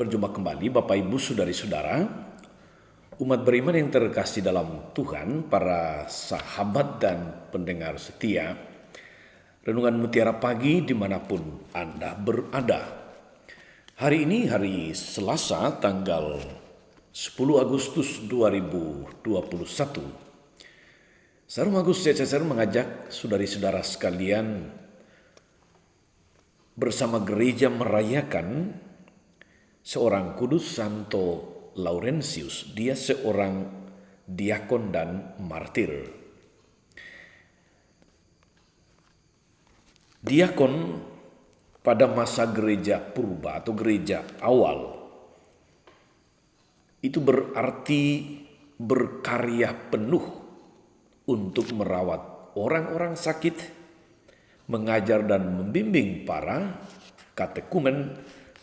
Berjumpa kembali Bapak Ibu Saudari-saudara, umat beriman yang terkasih dalam Tuhan, para sahabat dan pendengar setia Renungan Mutiara Pagi dimanapun Anda berada. Hari ini hari Selasa tanggal 10 Agustus 2021. Sarum Agus CCSR mengajak saudari-saudara sekalian bersama gereja merayakan seorang kudus Santo Laurentius. Dia seorang diakon dan martir. Diakon pada masa gereja purba atau gereja awal itu berarti berkarya penuh untuk merawat orang-orang sakit, mengajar dan membimbing para katekumen,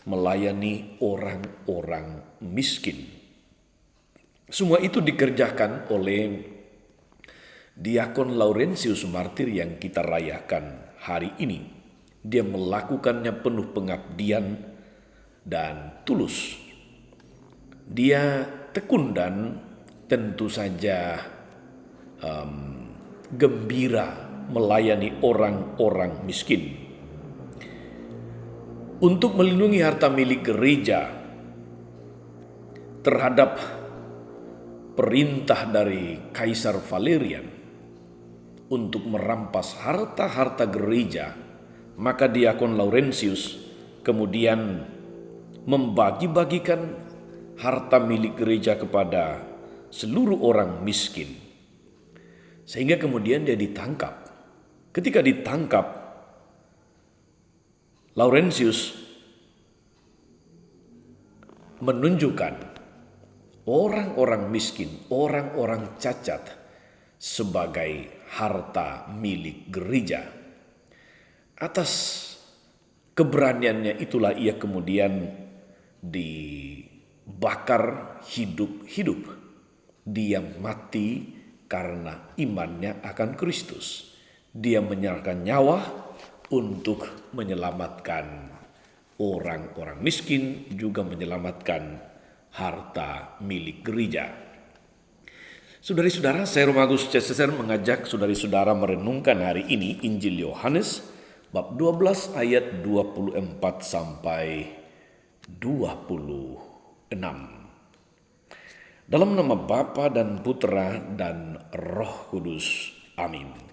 melayani orang-orang miskin. Semua itu dikerjakan oleh Diakon Laurentius Martir yang kita rayakan hari ini. Dia melakukannya penuh pengabdian dan tulus. Dia tekun dan tentu saja gembira melayani orang-orang miskin. Untuk melindungi harta milik gereja terhadap perintah dari Kaisar Valerian untuk merampas harta-harta gereja, maka Diakon Laurentius kemudian membagi-bagikan harta milik gereja kepada seluruh orang miskin. Sehingga kemudian dia ditangkap. Ketika ditangkap, Laurentius menunjukkan orang-orang miskin, orang-orang cacat sebagai harta milik gereja. Atas keberaniannya itulah ia kemudian dibakar hidup-hidup. Dia mati karena imannya akan Kristus. Dia menyerahkan nyawa untuk menyelamatkan orang-orang miskin, juga menyelamatkan harta milik gereja. Saudari-saudara, saya Romagus CCSR mengajak saudari-saudara merenungkan hari ini Injil Yohanes bab 12 ayat 24 sampai 26. Dalam nama Bapa dan Putra dan Roh Kudus. Amin.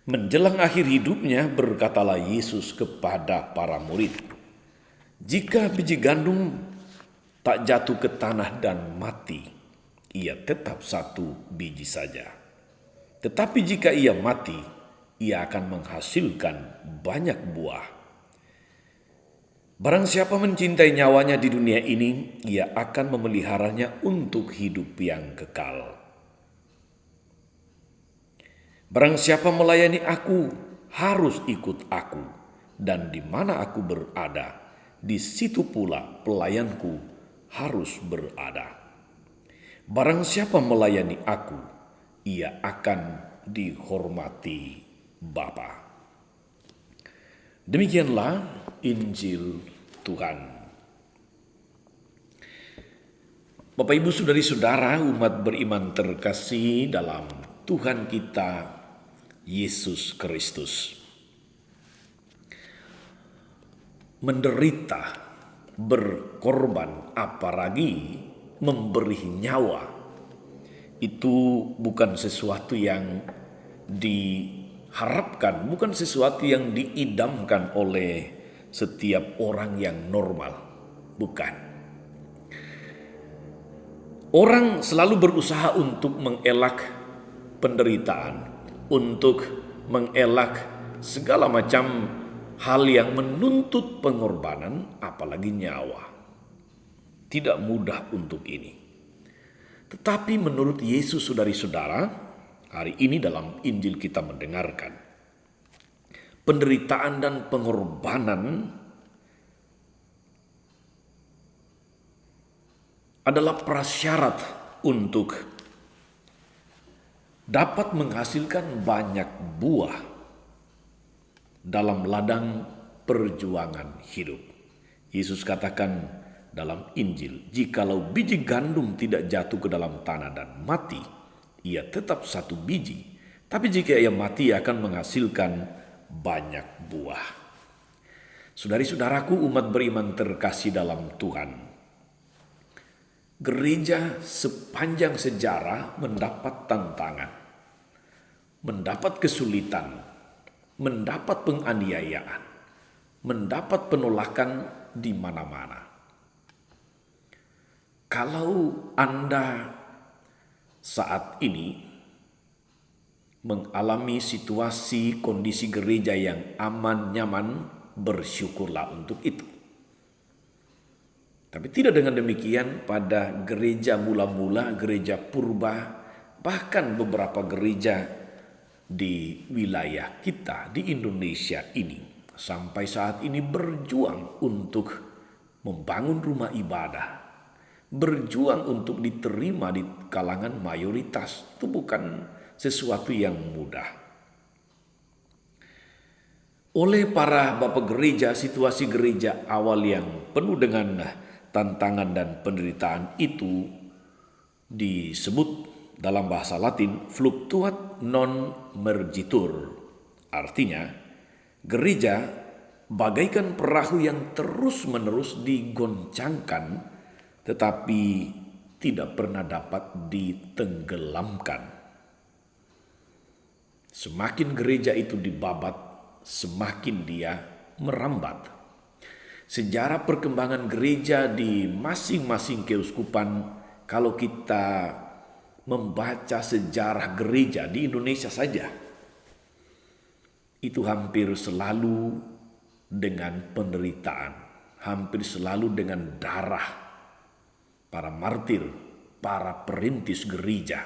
Menjelang akhir hidupnya berkatalah Yesus kepada para murid, "Jika biji gandum tak jatuh ke tanah dan mati, ia tetap satu biji saja. Tetapi jika ia mati, ia akan menghasilkan banyak buah. Barang siapa mencintai nyawanya di dunia ini, ia akan memeliharanya untuk hidup yang kekal. Barang siapa melayani aku, harus ikut aku, dan di mana aku berada, di situ pula pelayanku harus berada. Barang siapa melayani aku, ia akan dihormati Bapa." Demikianlah Injil Tuhan. Bapak Ibu Saudari-saudara, umat beriman terkasih dalam Tuhan kita Yesus Kristus. Menderita, berkorban, apalagi memberi nyawa, itu bukan sesuatu yang diharapkan, bukan sesuatu yang diidamkan oleh setiap orang yang normal. Bukan. Orang selalu berusaha untuk mengelak penderitaan, untuk mengelak segala macam hal yang menuntut pengorbanan, apalagi nyawa. Tidak mudah untuk ini. Tetapi menurut Yesus, saudari-saudara, hari ini dalam Injil kita mendengarkan penderitaan dan pengorbanan adalah prasyarat untuk dapat menghasilkan banyak buah dalam ladang perjuangan hidup. Yesus katakan dalam Injil, jikalau biji gandum tidak jatuh ke dalam tanah dan mati, ia tetap satu biji. Tapi jika ia mati, ia akan menghasilkan banyak buah. Saudari-saudaraku, umat beriman terkasih dalam Tuhan, gereja sepanjang sejarah mendapat tantangan, mendapat kesulitan, mendapat penganiayaan, mendapat penolakan di mana-mana. Kalau Anda saat ini mengalami situasi kondisi gereja yang aman, nyaman, bersyukurlah untuk itu. Tapi tidak dengan demikian pada gereja mula-mula, gereja purba, bahkan beberapa gereja di wilayah kita di Indonesia ini sampai saat ini berjuang untuk membangun rumah ibadah, berjuang untuk diterima di kalangan mayoritas. Itu bukan sesuatu yang mudah. Oleh para bapak gereja, situasi gereja awal yang penuh dengan tantangan dan penderitaan itu disebut dalam bahasa Latin fluctuat non mergitur. Artinya, gereja bagaikan perahu yang terus-menerus digoncangkan tetapi tidak pernah dapat ditenggelamkan. Semakin gereja itu dibabat, semakin dia merambat. Sejarah perkembangan gereja di masing-masing keuskupan, kalau kita membaca sejarah gereja di Indonesia saja, itu hampir selalu dengan penderitaan, hampir selalu dengan darah para martir, para perintis gereja.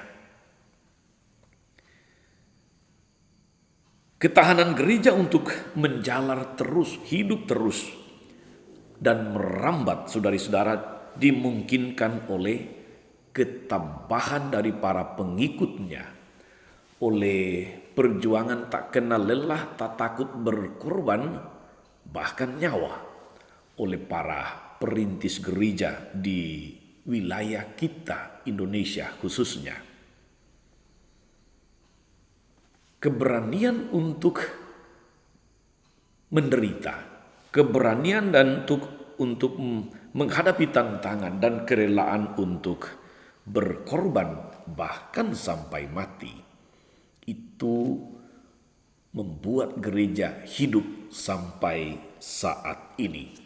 Ketahanan gereja untuk menjalar terus, hidup terus, dan merambat, saudari-saudara, dimungkinkan oleh ketabahan dari para pengikutnya, oleh perjuangan tak kenal lelah, tak takut berkorban, bahkan nyawa, oleh para perintis gereja di wilayah kita, Indonesia khususnya. Keberanian untuk menderita, keberanian dan untuk menghadapi tantangan dan kerelaan untuk berkorban bahkan sampai mati, itu membuat gereja hidup sampai saat ini.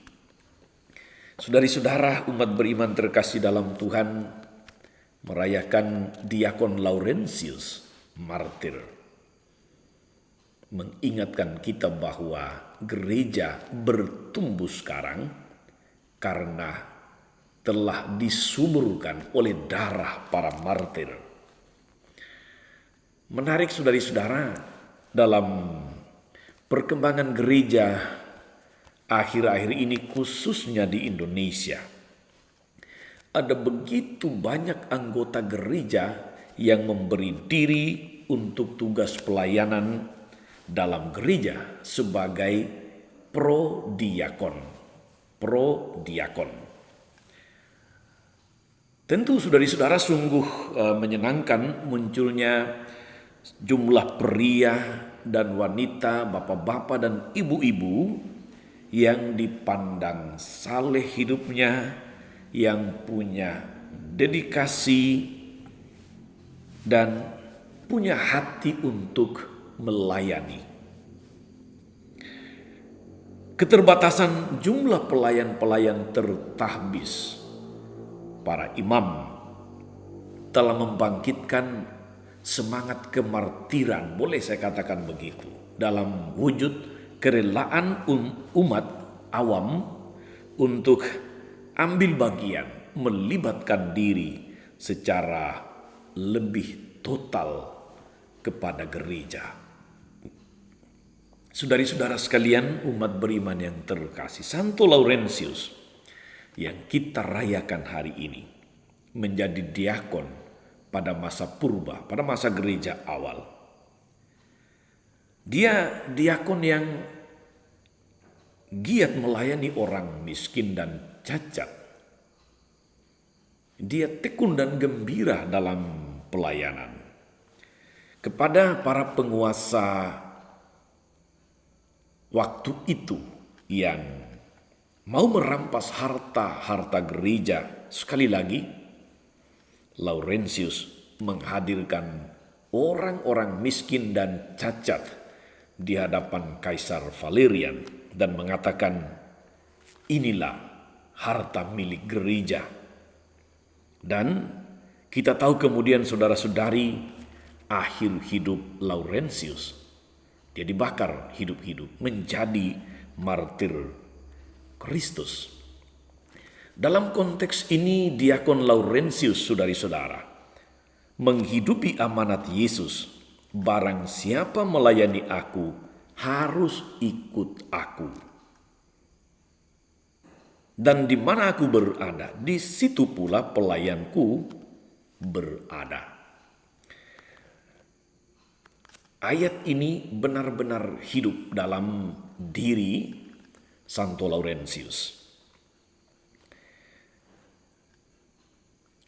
Saudari-saudara, umat beriman terkasih dalam Tuhan merayakan Diakon Laurentius martir, mengingatkan kita bahwa gereja bertumbuh sekarang karena telah disuburkan oleh darah para martir. Menarik saudari-saudara, dalam perkembangan gereja akhir-akhir ini khususnya di Indonesia, ada begitu banyak anggota gereja yang memberi diri untuk tugas pelayanan dalam gereja sebagai prodiakon. Tentu saudari-saudara sungguh menyenangkan munculnya jumlah pria dan wanita, bapak-bapak dan ibu-ibu yang dipandang saleh hidupnya, yang punya dedikasi dan punya hati untuk melayani. Keterbatasan jumlah pelayan-pelayan tertahbis. Para imam telah membangkitkan semangat kemartiran, boleh saya katakan begitu, dalam wujud kerelaan umat awam untuk ambil bagian, melibatkan diri secara lebih total kepada gereja. Saudari-saudara sekalian, umat beriman yang terkasih, Santo Laurentius yang kita rayakan hari ini menjadi diakon pada masa purba, pada masa gereja awal. Dia diakon yang giat melayani orang miskin dan cacat. Dia tekun dan gembira dalam pelayanan. Kepada para penguasa waktu itu yang mau merampas harta gereja, sekali lagi Laurentius menghadirkan orang-orang miskin dan cacat di hadapan Kaisar Valerian dan mengatakan, inilah harta milik gereja. Dan kita tahu kemudian saudara-saudari, akhir hidup Laurentius, dia dibakar hidup-hidup menjadi martir Kristus. Dalam konteks ini Diakon Laurentius, saudari-saudara, menghidupi amanat Yesus. Barang siapa melayani aku, harus ikut aku. Dan di mana aku berada, di situ pula pelayanku berada. Ayat ini benar-benar hidup dalam diri Santo Laurentius.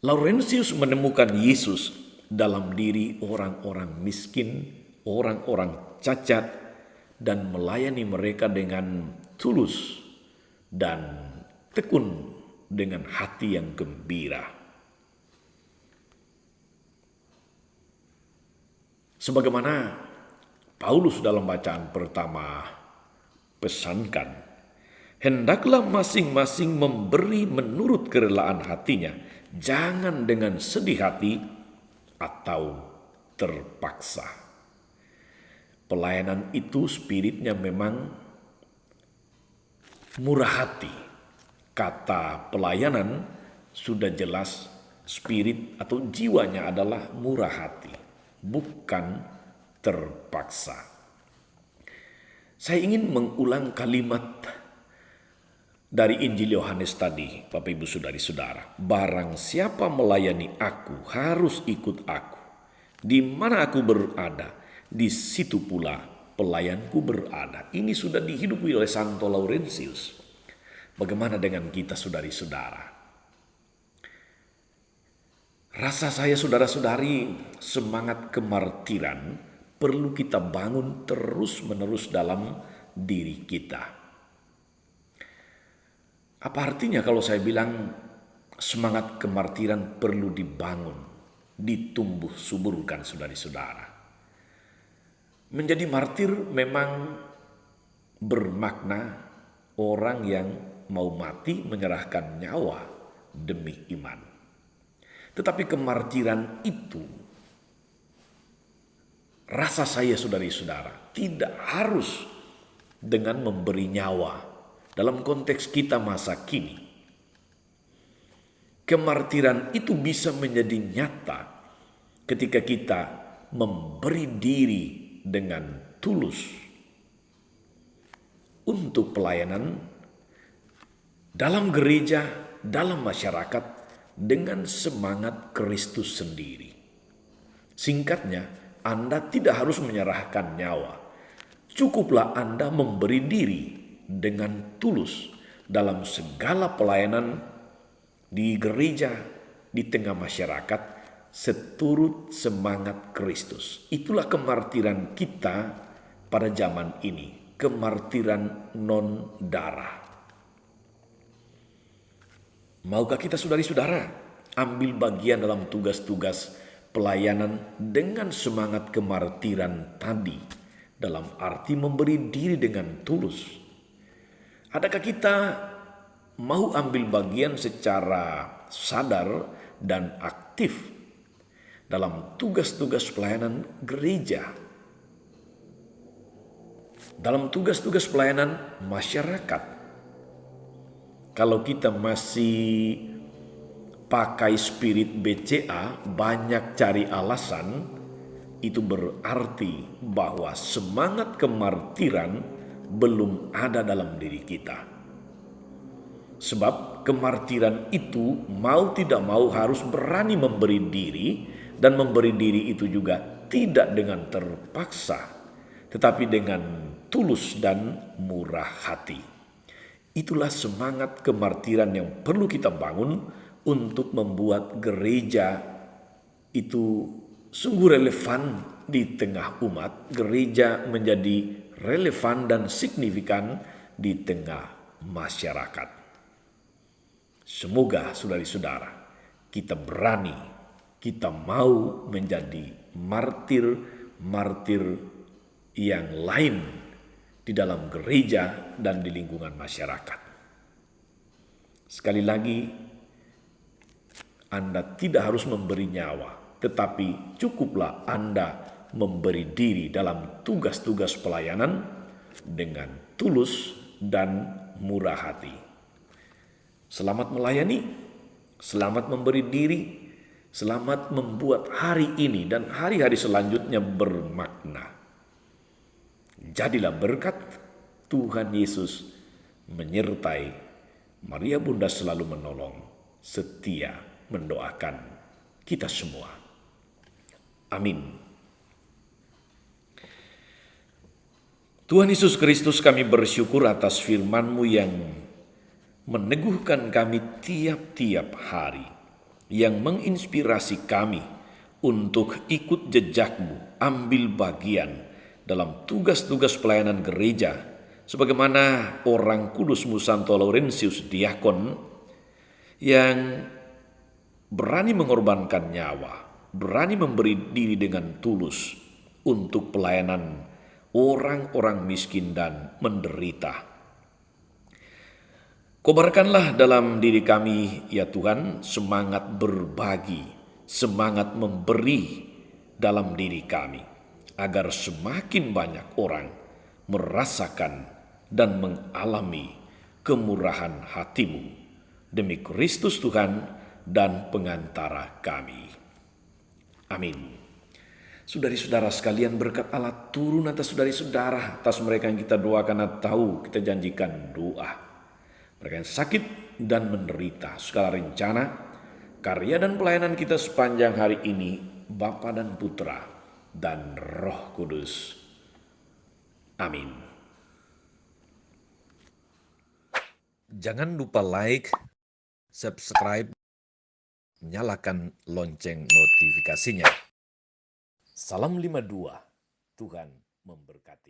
Laurentius menemukan Yesus dalam diri orang-orang miskin, orang-orang cacat, dan melayani mereka dengan tulus dan tekun dengan hati yang gembira. Sebagaimana Paulus dalam bacaan pertama pesankan, hendaklah masing-masing memberi menurut kerelaan hatinya, jangan dengan sedih hati atau terpaksa. Pelayanan itu spiritnya memang murah hati. Kata pelayanan sudah jelas, spirit atau jiwanya adalah murah hati, bukan terpaksa. Saya ingin mengulang kalimat dari Injil Yohanes tadi, Bapak Ibu Saudari-saudara. Barang siapa melayani aku, harus ikut aku. Di mana aku berada, di situ pula pelayanku berada. Ini sudah dihidupi oleh Santo Laurentius. Bagaimana dengan kita, saudari-saudara? Rasa saya, saudara-saudari, semangat kemartiran perlu kita bangun terus-menerus dalam diri kita. Apa artinya kalau saya bilang semangat kemartiran perlu dibangun, ditumbuh suburkan, saudari-saudara? Menjadi martir memang bermakna orang yang mau mati menyerahkan nyawa demi iman. Tetapi kemartiran itu, rasa saya, saudari-saudara, tidak harus dengan memberi nyawa. Dalam konteks kita masa kini, kemartiran itu bisa menjadi nyata ketika kita memberi diri dengan tulus untuk pelayanan dalam gereja, dalam masyarakat dengan semangat Kristus sendiri. Singkatnya, Anda tidak harus menyerahkan nyawa. Cukuplah Anda memberi diri dengan tulus dalam segala pelayanan di gereja, di tengah masyarakat, seturut semangat Kristus. Itulah kemartiran kita pada zaman ini, kemartiran non darah. Maukah kita, saudari-saudara, ambil bagian dalam tugas-tugas pelayanan dengan semangat kemartiran tadi, dalam arti memberi diri dengan tulus? Adakah kita mau ambil bagian secara sadar dan aktif dalam tugas-tugas pelayanan gereja, dalam tugas-tugas pelayanan masyarakat? Kalau kita masih pakai spirit BCA, banyak cari alasan, itu berarti bahwa semangat kemartiran belum ada dalam diri kita. Sebab kemartiran itu mau tidak mau harus berani memberi diri, dan memberi diri itu juga tidak dengan terpaksa, tetapi dengan tulus dan murah hati. Itulah semangat kemartiran yang perlu kita bangun untuk membuat gereja itu sungguh relevan di tengah umat. Gereja menjadi relevan dan signifikan di tengah masyarakat. Semoga saudara-saudara kita berani, kita mau menjadi martir-martir yang lain di dalam gereja dan di lingkungan masyarakat. Sekali lagi, Anda tidak harus memberi nyawa, tetapi cukuplah Anda memberi diri dalam tugas-tugas pelayanan dengan tulus dan murah hati. Selamat melayani, selamat memberi diri, selamat membuat hari ini dan hari-hari selanjutnya bermakna. Jadilah berkat. Tuhan Yesus menyertai. Maria Bunda selalu menolong, setia mendoakan kita semua. Amin. Tuhan Yesus Kristus, kami bersyukur atas firman-Mu yang meneguhkan kami tiap-tiap hari, yang menginspirasi kami untuk ikut jejak-Mu, ambil bagian dalam tugas-tugas pelayanan gereja, sebagaimana orang kudus-Mu Santo Laurentius Diakon yang berani mengorbankan nyawa, berani memberi diri dengan tulus untuk pelayanan orang-orang miskin dan menderita. Kobarkanlah dalam diri kami, ya Tuhan, semangat berbagi, semangat memberi dalam diri kami, agar semakin banyak orang merasakan dan mengalami kemurahan hati-Mu demi Kristus Tuhan dan pengantara kami. Amin. Saudari-saudara sekalian, berkat Allah turun atas saudari-saudara, atas mereka yang kita doakan atau kita janjikan doa. Mereka yang sakit dan menderita, segala rencana, karya dan pelayanan kita sepanjang hari ini, Bapa dan Putra dan Roh Kudus. Amin. Jangan lupa like, subscribe, nyalakan lonceng notifikasinya. Salam 52, Tuhan memberkati.